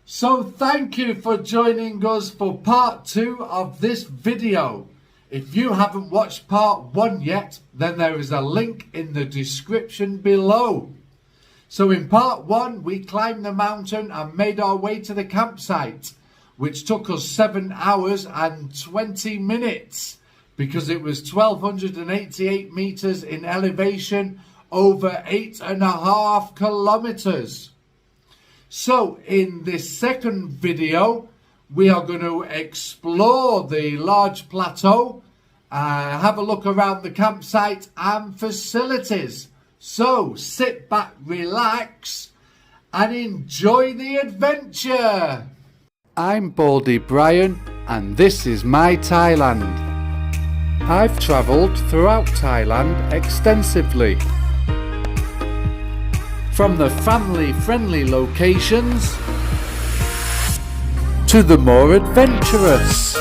So thank you for joining us for part 2 of this video. If you haven't watched part 1 yet, then there is a link in the description below. So in part 1 we climbed the mountain and made our way to the campsite, which took us 7 hours and 20 minutes because it was 1288 meters in elevation, over 8.5 kilometers. So in this second video, we are going to explore the large plateau, have a look around the campsite and facilities. So sit back, relax and enjoy the adventure. I'm Baldy Brian and this is my Thailand. I've travelled throughout Thailand extensively. From the family-friendly locations to the more adventurous.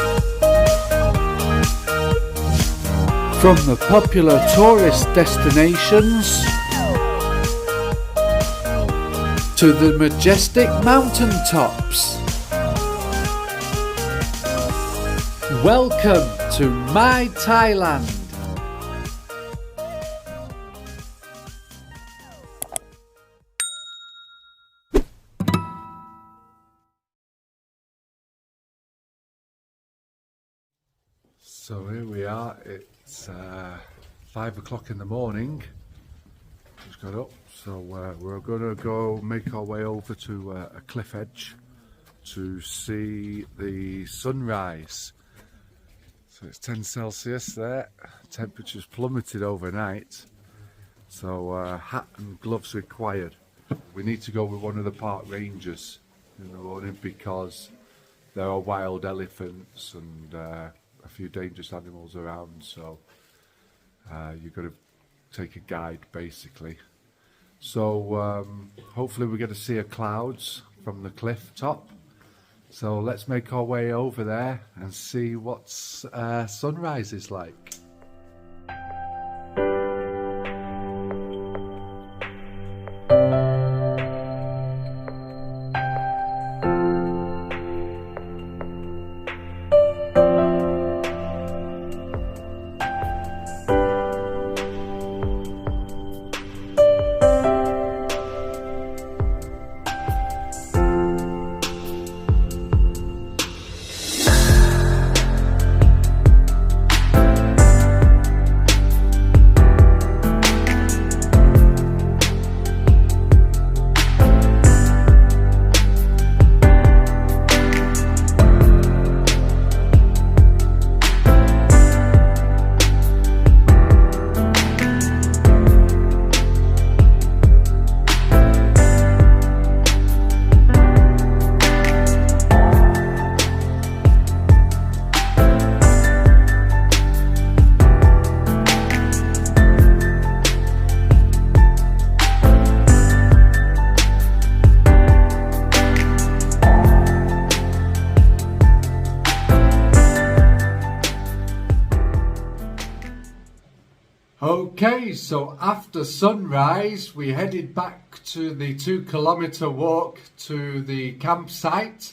From the popular tourist destinations to the majestic mountain tops. Welcome to my Thailand. So here we are, it's 5 o'clock in the morning, just got up, so we're going to go make our way over to a cliff edge to see the sunrise. So it's 10 Celsius there, temperature's plummeted overnight, so hat and gloves required. We need to go with one of the park rangers in the morning because there are wild elephants and a few dangerous animals around, so you've got to take a guide basically. So hopefully we get to see the clouds from the cliff top. So let's make our way over there and see what sunrise is like. Okay, so after sunrise we headed back to the 2-kilometer walk to the campsite.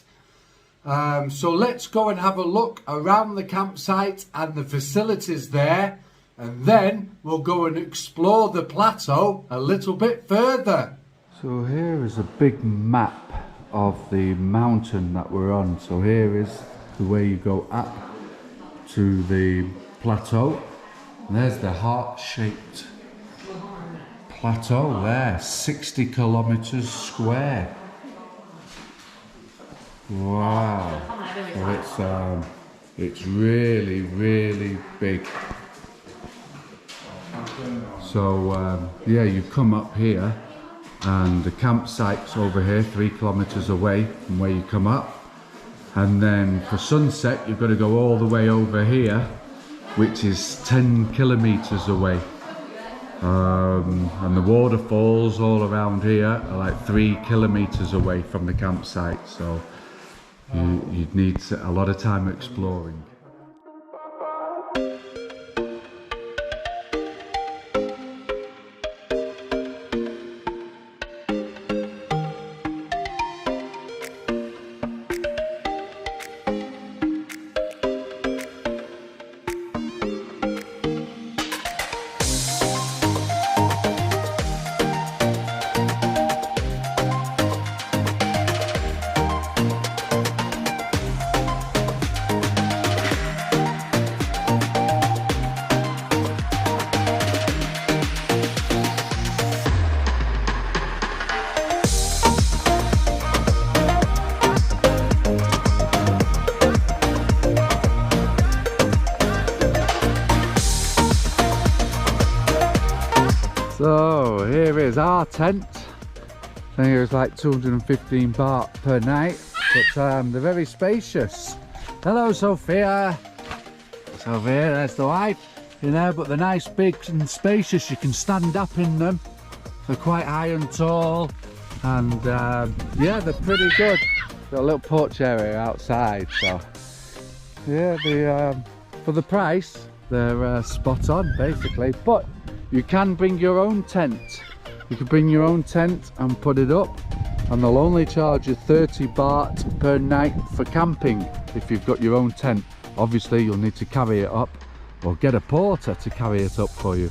So let's go and have a look around the campsite and the facilities there, and then we'll go and explore the plateau a little bit further. So here is a big map of the mountain that we're on. So here is the way you go up to the plateau. And there's the heart-shaped plateau there, 60 kilometers square. Wow. So it's really, really big. So yeah, you come up here and the campsite's over here 3 kilometers away from where you come up, and then for sunset you've got to go all the way over here, which is 10 kilometers away, and the waterfalls all around here are like 3 kilometers away from the campsite, so you'd need a lot of time exploring. here's our tent. I think it was like 215 baht per night, but they're very spacious. Hello Sophia. Sophia, there's the wife. You know, but they're nice, big and spacious. You can stand up in them. They're quite high and tall, and yeah, they're pretty good. Got a little porch area outside, so yeah, for the price, they're spot on basically. But you can bring your own tent. You can bring your own tent and put it up, and they'll only charge you 30 baht per night for camping if you've got your own tent. Obviously, you'll need to carry it up, or get a porter to carry it up for you.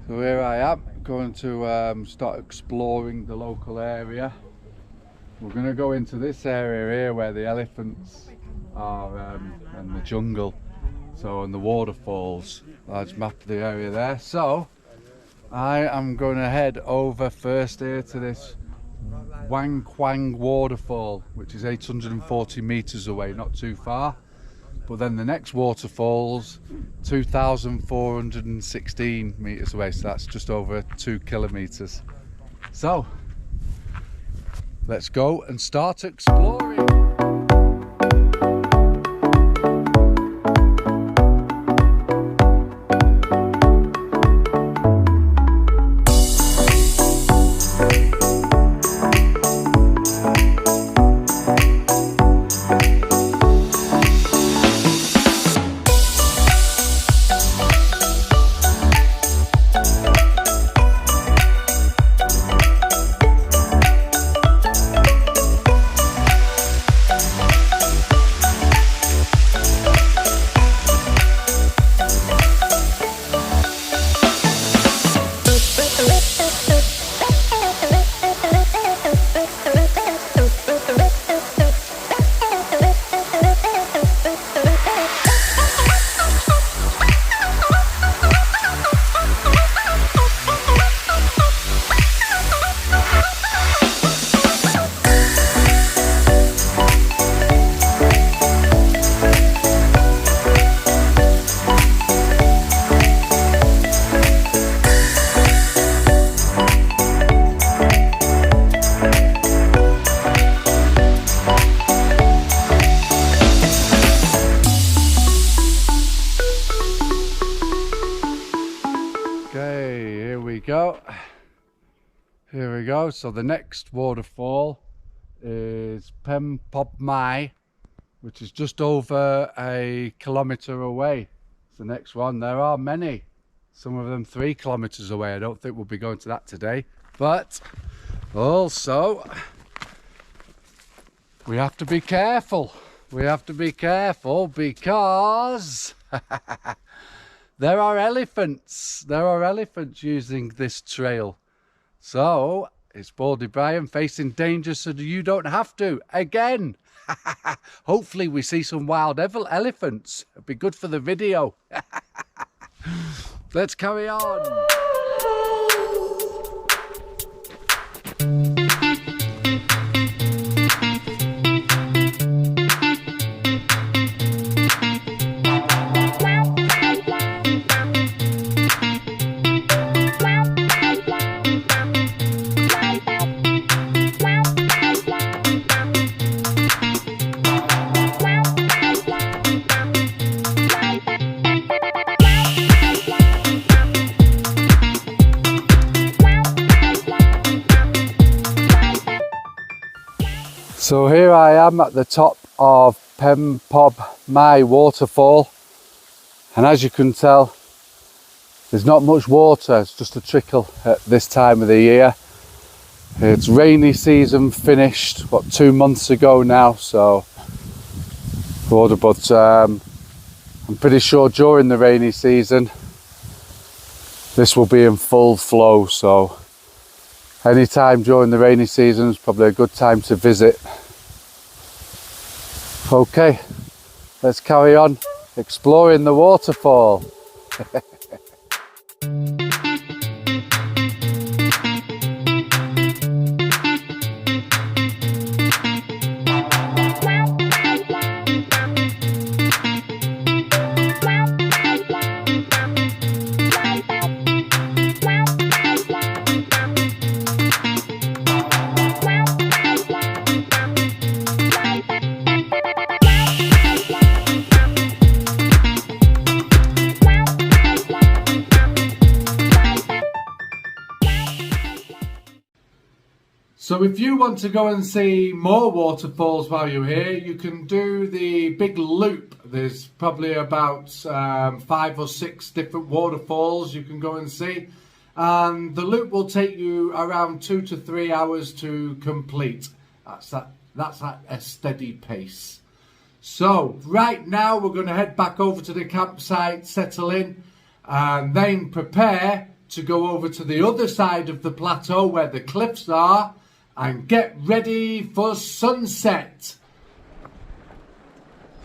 So here I am, going to start exploring the local area. We're going to go into this area here where the elephants are and the jungle, so and the waterfalls. Large map of the area there. So I am going to head over first here to this Wang Kwang waterfall, which is 840 meters away, not too far. But then the next waterfall's 2,416 meters away, so that's just over 2 kilometers. So let's go and start exploring. Here we go. So the next waterfall is Pem Pop Mai, which is just over a kilometre away. It's the next one. There are many, some of them 3 kilometres away. I don't think we'll be going to that today, but also we have to be careful. We have to be careful because there are elephants. There are elephants using this trail. So it's Baldy Brian facing danger so that you don't have to again. Hopefully we see some wild elephants. It'd be good for the video. Let's carry on. So here I am at the top of Pem Pop Mai waterfall, and as you can tell, there's not much water. It's just a trickle at this time of the year. It's rainy season finished, what, 2 months ago now, so but I'm pretty sure during the rainy season this will be in full flow, so any time during the rainy season is probably a good time to visit. Okay, let's carry on exploring the waterfall. So if you want to go and see more waterfalls while you're here, you can do the big loop. There's probably about 5 or 6 different waterfalls you can go and see. And the loop will take you around 2 to 3 hours to complete. That's at a steady pace. So right now we're going to head back over to the campsite, settle in, and then prepare to go over to the other side of the plateau where the cliffs are, and get ready for sunset.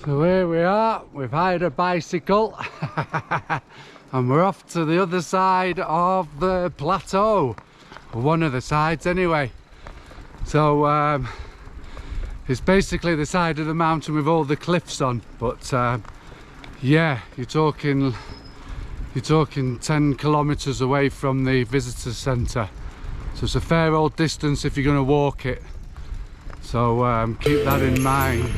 So here we are, we've hired a bicycle and we're off to the other side of the plateau, one of the sides anyway. So it's basically the side of the mountain with all the cliffs on, but yeah, you're talking 10 kilometers away from the visitor centre. So it's a fair old distance if you're going to walk it, so keep that in mind.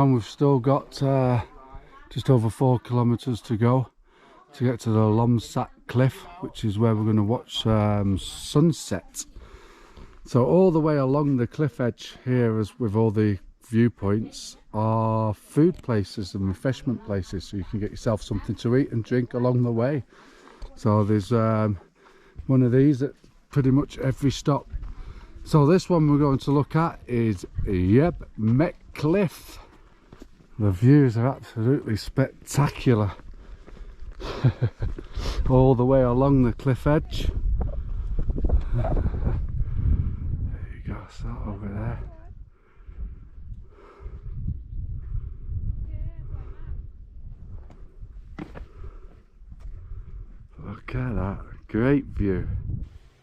We've still got just over 4 kilometers to go to get to the Lomsat Cliff, which is where we're going to watch sunset. So all the way along the cliff edge here, as with all the viewpoints, are food places and refreshment places, so you can get yourself something to eat and drink along the way. So there's one of these at pretty much every stop. So this one we're going to look at is Met Cliff. The views are absolutely spectacular. All the way along the cliff edge. There you go, so over there. Look at that, great view.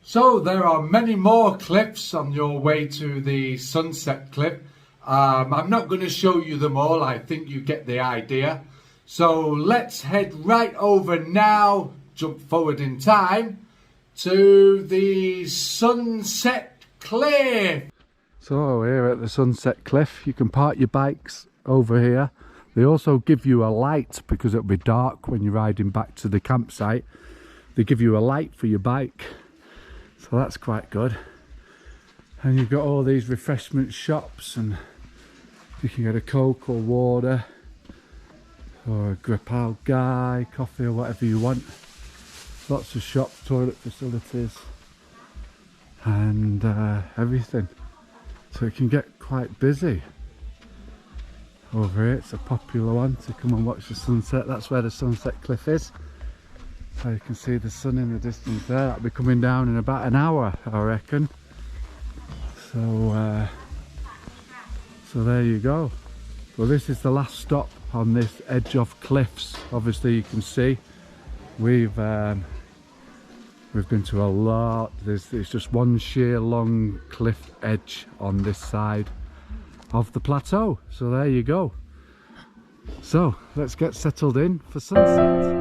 So there are many more cliffs on your way to the Sunset Cliff. I'm not going to show you them all. I think you get the idea. So let's head right over now, jump forward in time, to the Sunset Cliff. So here at the Sunset Cliff, you can park your bikes over here. They also give you a light because it'll be dark when you're riding back to the campsite. They give you a light for your bike, so that's quite good. And you've got all these refreshment shops, and you can get a Coke or water or a grapal guy, coffee or whatever you want. Lots of shops, toilet facilities and everything. So it can get quite busy over here. It's a popular one to come and watch the sunset. That's where the Sunset Cliff is. So you can see the sun in the distance there. That'll be coming down in about an hour, I reckon. So there you go. Well, this is the last stop on this edge of cliffs. Obviously you can see we've been to a lot. It's just one sheer long cliff edge on this side of the plateau. So there you go. So let's get settled in for sunset.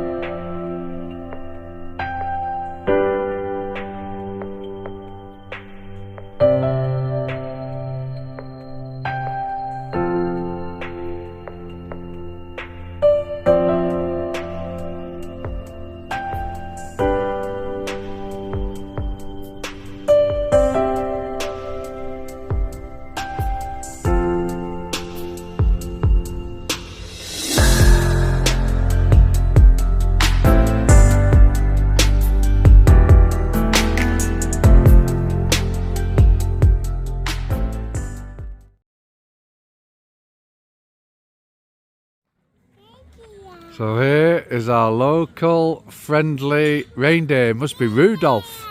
So here is our local friendly reindeer. Must be Rudolph.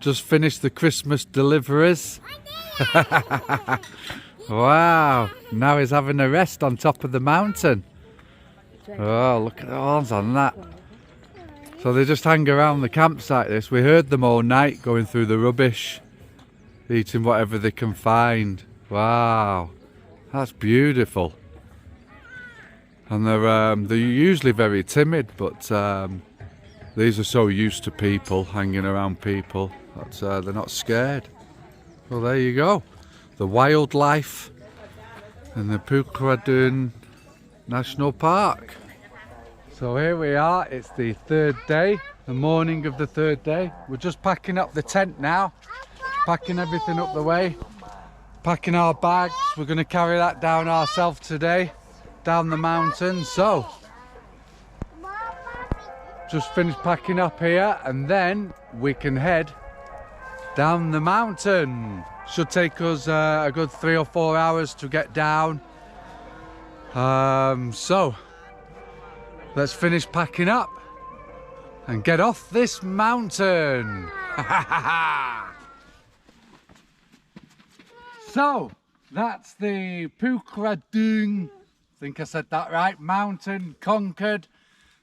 Just finished the Christmas deliveries. Wow, now he's having a rest on top of the mountain. Oh, look at the horns on that. So they just hang around the campsite this. We heard them all night going through the rubbish, eating whatever they can find. Wow, that's beautiful. And they're usually very timid, but these are so used to people, hanging around people, that they're not scared. Well, there you go. The wildlife in the Pukradun National Park. So here we are, it's the third day, the morning of the third day. We're just packing up the tent now, packing everything up the way, packing our bags. We're going to carry that down ourselves today, down the mountain. So just finished packing up here and then we can head down the mountain. Should take us a good 3 or 4 hours to get down. So let's finish packing up and get off this mountain. So that's the Pukradun, I think I said that right, mountain conquered.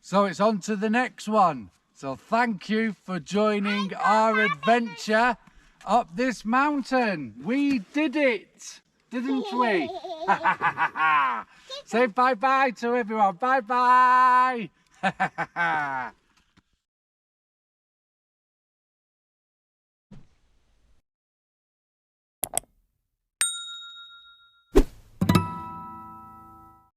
So it's on to the next one. So thank you for joining our adventure up this mountain. We did it, didn't we? Say bye-bye to everyone. Bye-bye.